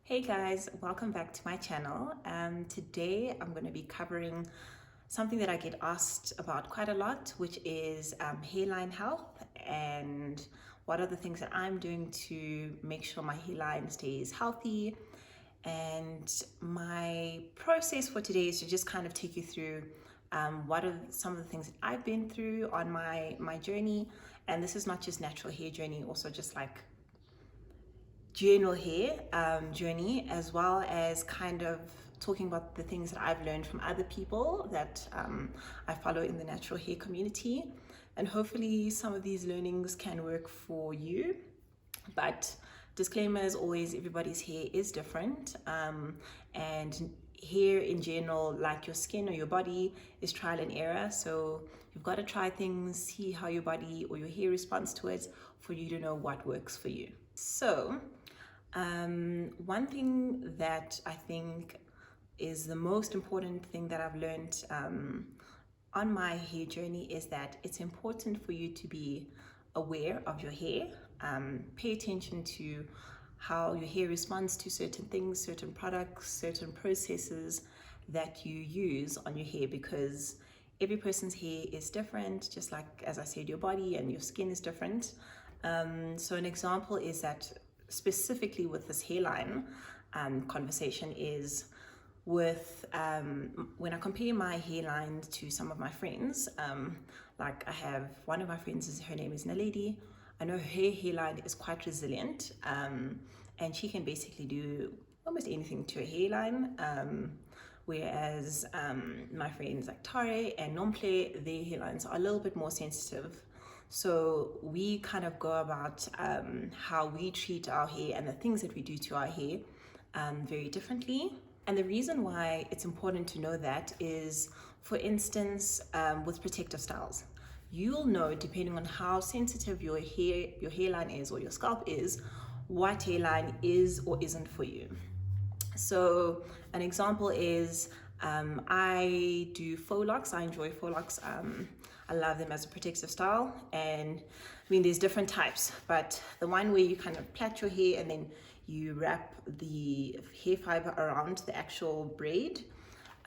Hey guys, welcome back to my channel. Today I'm going to be covering something that I get asked about quite a lot, which is hairline health and what are the things that I'm doing to make sure my hairline stays healthy. And my process for today is to just kind of take you through what are some of the things that I've been through on my journey. And this is not just natural hair journey, also just like general hair journey, as well as kind of talking about the things that I've learned from other people that I follow in the natural hair community. And hopefully some of these learnings can work for you. But disclaimer as always, everybody's hair is different. And hair in general, like your skin or your body, is trial and error. So you've got to try things, see how your body or your hair responds to it for you to know what works for you. So one thing that I think is the most important thing that I've learned on my hair journey is that it's important for you to be aware of your hair. Pay attention to how your hair responds to certain things, certain products, certain processes that you use on your hair, because every person's hair is different, just like, as I said, your body and your skin is different. So an example is that specifically with this hairline conversation is with when I compare my hairline to some of my friends. Like I have one of my friends, her name is Naledi. I know her hairline is quite resilient, and she can basically do almost anything to a hairline. Whereas my friends like Tare and Nomple, their hairlines are a little bit more sensitive. So we kind of go about how we treat our hair and the things that we do to our hair very differently. And the reason why it's important to know that is, for instance, with protective styles, you'll know, depending on how sensitive your hairline is or your scalp is, what hairline is or isn't for you. So an example is I do faux locks. I enjoy faux locks. I love them as a protective style, and I mean there's different types, but the one where you kind of plait your hair and then you wrap the hair fiber around the actual braid,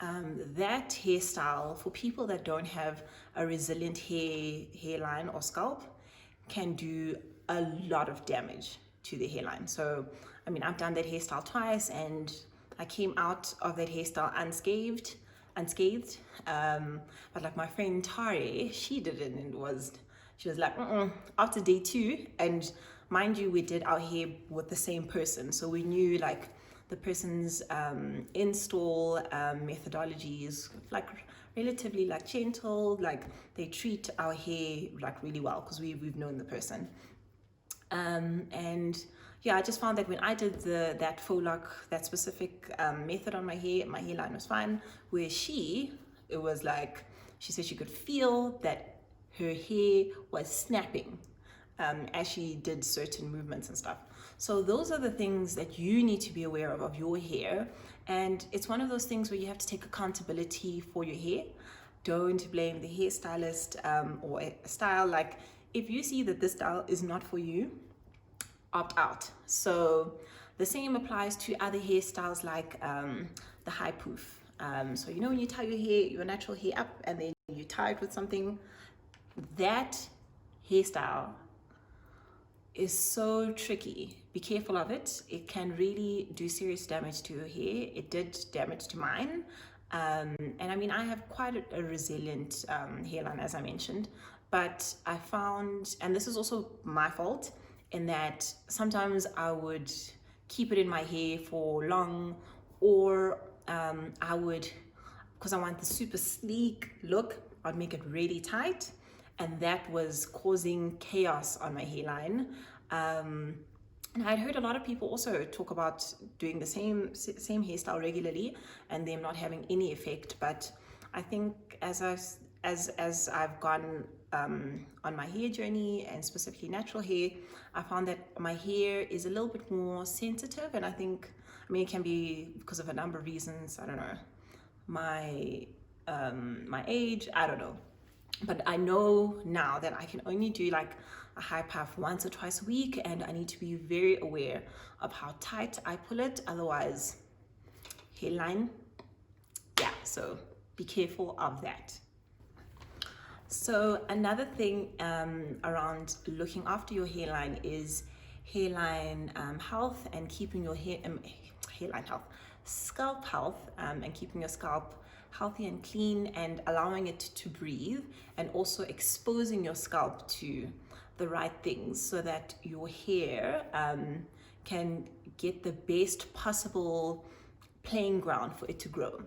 that hairstyle for people that don't have a resilient hairline or scalp can do a lot of damage to the hairline. So I mean, I've done that hairstyle twice and I came out of that hairstyle unscathed. But like my friend Tari, she did it, and she was like, after day 2, and mind you, we did our hair with the same person, so we knew like the person's install methodologies, like relatively like gentle, like they treat our hair like really well because we've known the person. And yeah, I just found that when I did that faux lock, that specific method on my hairline was fine. Where it was like, she said she could feel that her hair was snapping as she did certain movements and stuff. So those are the things that you need to be aware of your hair. And it's one of those things where you have to take accountability for your hair. Don't blame the hairstylist or a style. Like, if you see that this style is not for you, opt out. So the same applies to other hairstyles like the high poof. So you know when you tie your natural hair up and then you tie it with something, that hairstyle is so tricky. Be careful of it. It can really do serious damage to your hair. It did damage to mine. And I mean, I have quite a resilient hairline, as I mentioned, but I found, and this is also my fault, in that sometimes I would keep it in my hair for long, or I would, because I want the super sleek look, I'd make it really tight, and that was causing chaos on my hairline. And I'd heard a lot of people also talk about doing the same hairstyle regularly and them not having any effect. But I think as I've gone on my hair journey, and specifically natural hair, I found that my hair is a little bit more sensitive. And I mean, it can be because of a number of reasons. I don't know, my age, I don't know. But I know now that I can only do like a high puff once or twice a week, and I need to be very aware of how tight I pull it, otherwise hairline, yeah, so be careful of that. So another thing around looking after your hairline is hairline health and keeping your hairline health, scalp health, and keeping your scalp healthy and clean and allowing it to breathe, and also exposing your scalp to the right things so that your hair can get the best possible playing ground for it to grow.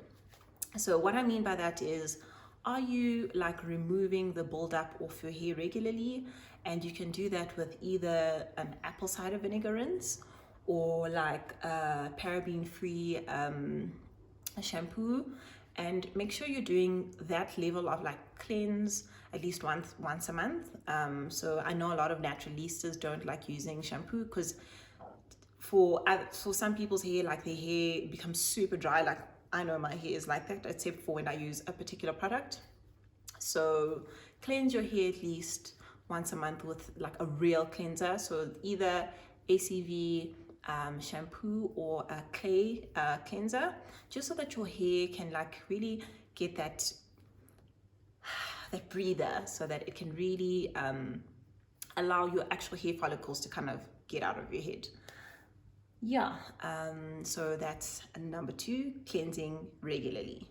So what I mean by that is, are you like removing the buildup off your hair regularly? And you can do that with either an apple cider vinegar rinse or like a paraben-free shampoo. And make sure you're doing that level of like cleanse at least once a month. So I know a lot of naturalistas don't like using shampoo because for some people's hair, like their hair becomes super dry. Like I know my hair is like that, except for when I use a particular product. So cleanse your hair at least once a month with like a real cleanser. So either ACV shampoo or a clay cleanser, just so that your hair can like really get that breather, so that it can really allow your actual hair follicles to kind of get out of your head. Yeah, so that's number 2, cleansing regularly.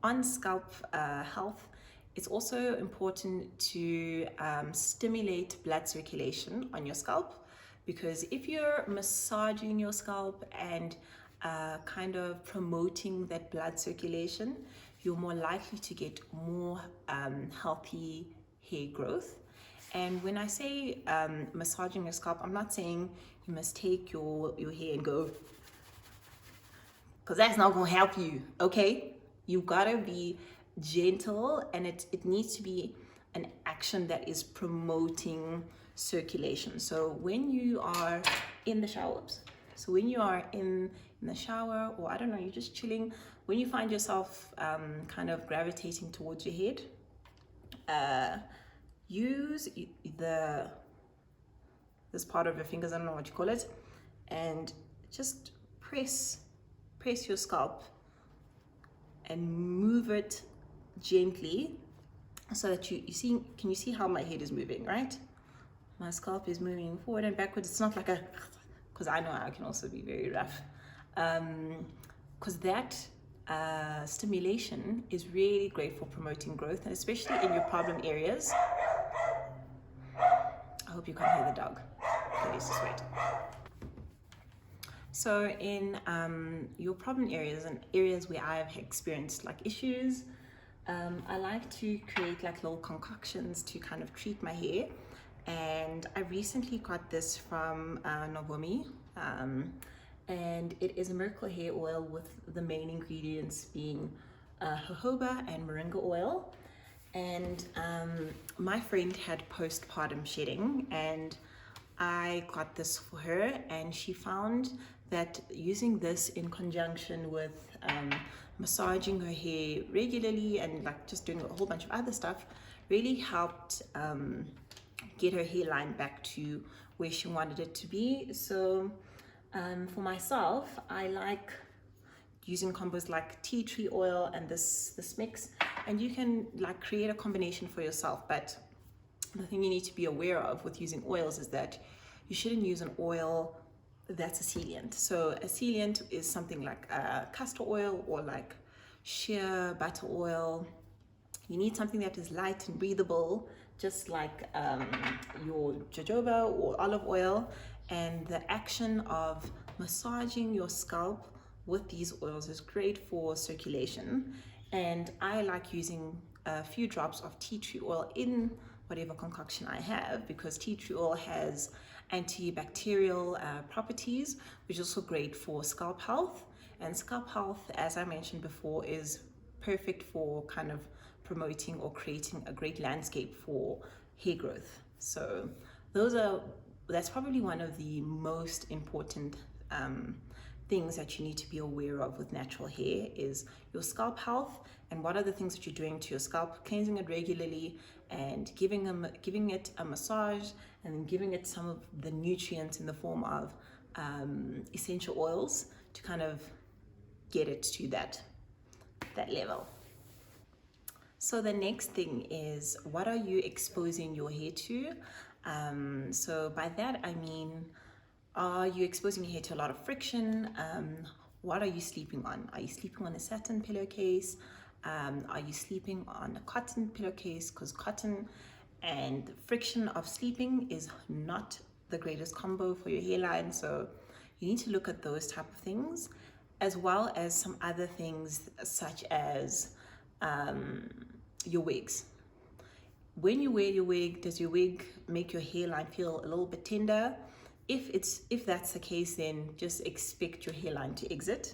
On scalp health, it's also important to stimulate blood circulation on your scalp, because if you're massaging your scalp and kind of promoting that blood circulation, you're more likely to get more healthy hair growth. And when I say massaging your scalp, I'm not saying you must take your hair and go, because that's not going to help you, okay? You gotta be gentle, and it needs to be an action that is promoting circulation. So when you are in the shower, when you are in the shower, or I don't know, you're just chilling, when you find yourself kind of gravitating towards your head, use this part of your fingers, I don't know what you call it, and just press your scalp and move it gently, so that you see, can you see how my head is moving, right? My scalp is moving forward and backwards. It's not like because I know I can also be very rough, because that stimulation is really great for promoting growth, and especially in your problem areas. I hope you can't hear the dog. Please just wait. So in your problem areas and areas where I've experienced like issues, I like to create like little concoctions to kind of treat my hair. And I recently got this from Novomi, and it is a miracle hair oil with the main ingredients being jojoba and moringa oil. And my friend had postpartum shedding, and I got this for her, and she found that using this in conjunction with massaging her hair regularly and like just doing a whole bunch of other stuff really helped get her hairline back to where she wanted it to be. So for myself, I like using combos like tea tree oil and this mix, and you can like create a combination for yourself. But the thing you need to be aware of with using oils is that you shouldn't use an oil that's a sealant. So a sealant is something like castor oil or like shea butter oil. You need something that is light and breathable, just like your jojoba or olive oil. And the action of massaging your scalp with these oils is great for circulation. And I like using a few drops of tea tree oil in whatever concoction I have, because tea tree oil has antibacterial properties, which is also great for scalp health. And scalp health, as I mentioned before, is perfect for kind of promoting or creating a great landscape for hair growth. So that's probably one of the most important things that you need to be aware of with natural hair is your scalp health, and what are the things that you're doing to your scalp, cleansing it regularly and giving it a massage, and then giving it some of the nutrients in the form of essential oils to kind of get it to that level. So the next thing is, what are you exposing your hair to? So by that I mean, are you exposing your hair to a lot of friction? What are you sleeping on? Are you sleeping on a satin pillowcase? Are you sleeping on a cotton pillowcase? Because cotton and friction of sleeping is not the greatest combo for your hairline. So you need to look at those type of things, as well as some other things such as your wigs. When you wear your wig, does your wig make your hairline feel a little bit tender? If that's the case, then just expect your hairline to exit.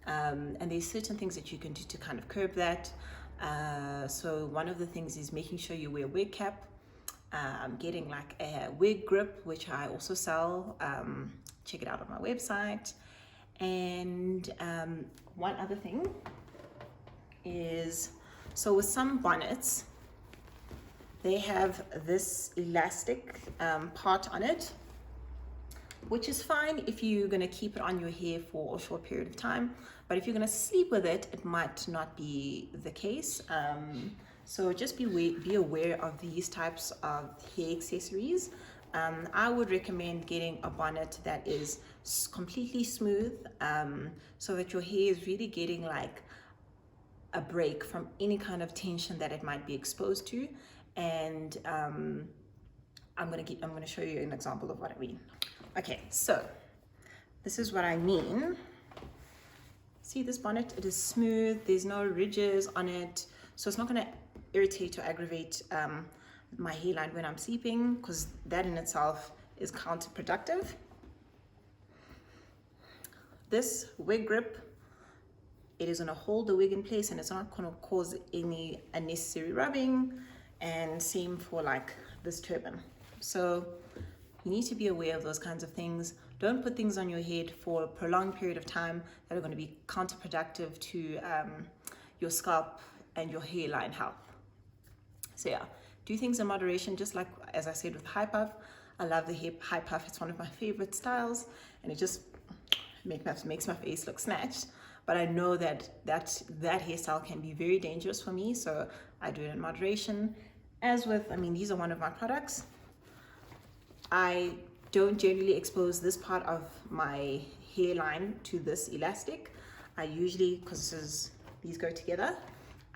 And there's certain things that you can do to kind of curb that. So one of the things is making sure you wear a wig cap. Getting like a wig grip, which I also sell. Check it out on my website. And one other thing is, so with some bonnets, they have this elastic part on it, which is fine if you're going to keep it on your hair for a short period of time. But if you're going to sleep with it, it might not be the case. So just be aware of these types of hair accessories. I would recommend getting a bonnet that is completely smooth, so that your hair is really getting like a break from any kind of tension that it might be exposed to. And I'm gonna show you an example of what I mean. Okay, so this is what I mean. See this bonnet? It is smooth. There's no ridges on it, so it's not gonna irritate or aggravate my hairline when I'm sleeping, because that in itself is counterproductive. This wig grip, it is going to hold the wig in place, and it's not going to cause any unnecessary rubbing. And same for like this turban. So you need to be aware of those kinds of things. Don't put things on your head for a prolonged period of time that are going to be counterproductive to your scalp and your hairline health. So yeah, do things in moderation, just like as I said with high puff. I love the high puff. It's one of my favorite styles, and it just makes my face look snatched. But I know that hairstyle can be very dangerous for me, so I do it in moderation. As with, I mean, these are one of my products. I don't generally expose this part of my hairline to this elastic. I usually, because these go together,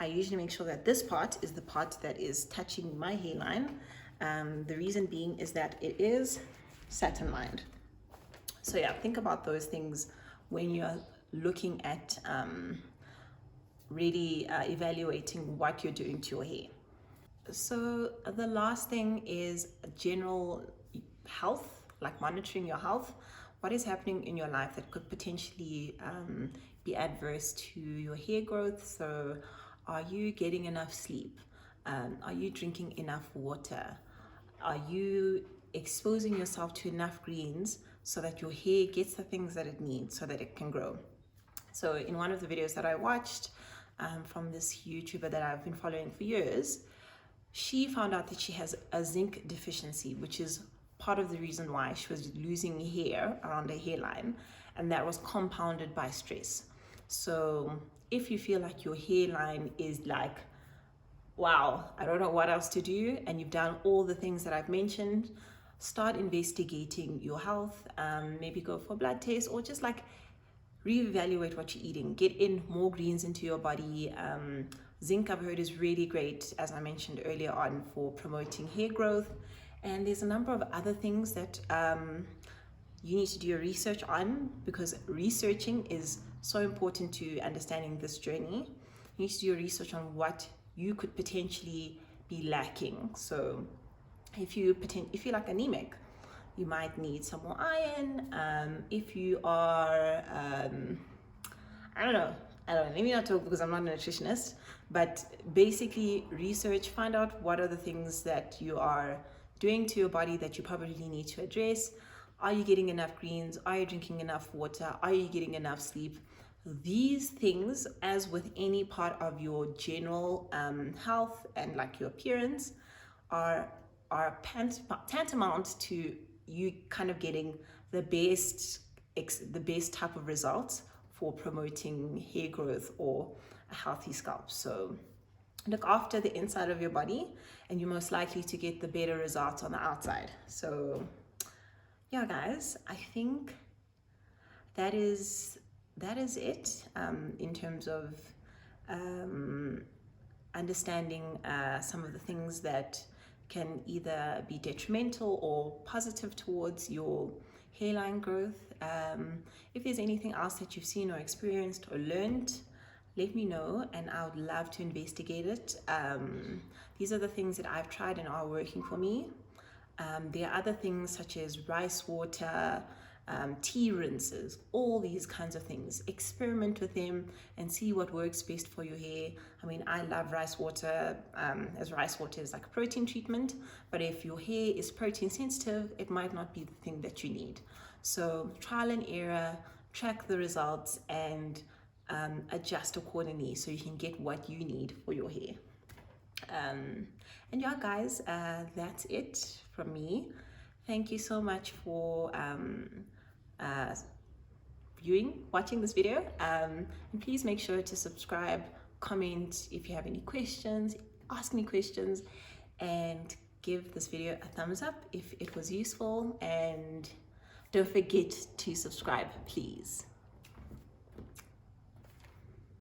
I usually make sure that this part is the part that is touching my hairline. The reason being is that it is satin lined. So yeah, think about those things when you're looking at really evaluating what you're doing to your hair. So the last thing is general health, like monitoring your health. What is happening in your life that could potentially be adverse to your hair growth? So are you getting enough sleep? Are you drinking enough water? Are you exposing yourself to enough greens so that your hair gets the things that it needs so that it can grow? So in one of the videos that I watched from this YouTuber that I've been following for years, she found out that she has a zinc deficiency, which is part of the reason why she was losing hair around her hairline, and that was compounded by stress. So if you feel like your hairline is like, wow, I don't know what else to do, and you've done all the things that I've mentioned, start investigating your health. Maybe go for a blood test, or just like reevaluate what you're eating. Get in more greens into your body. Zinc, I've heard, is really great, as I mentioned earlier on, for promoting hair growth. And there's a number of other things that you need to do your research on, because researching is so important to understanding this journey. You need to do your research on what you could potentially be lacking. So if you're like anemic, you might need some more iron. If you are, I don't know, let me not talk because I'm not a nutritionist, but basically research, find out what are the things that you are doing to your body that you probably need to address. Are you getting enough greens? Are you drinking enough water? Are you getting enough sleep? These things, as with any part of your general health and like your appearance, are tantamount to you kind of getting the best type of results for promoting hair growth or a healthy scalp. So look after the inside of your body, and you're most likely to get the better results on the outside. So yeah, guys, I think that is it in terms of understanding some of the things that can either be detrimental or positive towards your hairline growth. If there's anything else that you've seen or experienced or learned, let me know and I would love to investigate it. These are the things that I've tried and are working for me. There are other things such as rice water, tea rinses, all these kinds of things. Experiment with them and see what works best for your hair. I mean, I love rice water, as rice water is like a protein treatment, but if your hair is protein sensitive, it might not be the thing that you need. So trial and error, track the results, and adjust accordingly so you can get what you need for your hair. And yeah, guys, that's it from me. Thank you so much for watching this video, and please make sure to subscribe, comment if you have any questions, ask me questions, and give this video a thumbs up if it was useful, and don't forget to subscribe, please.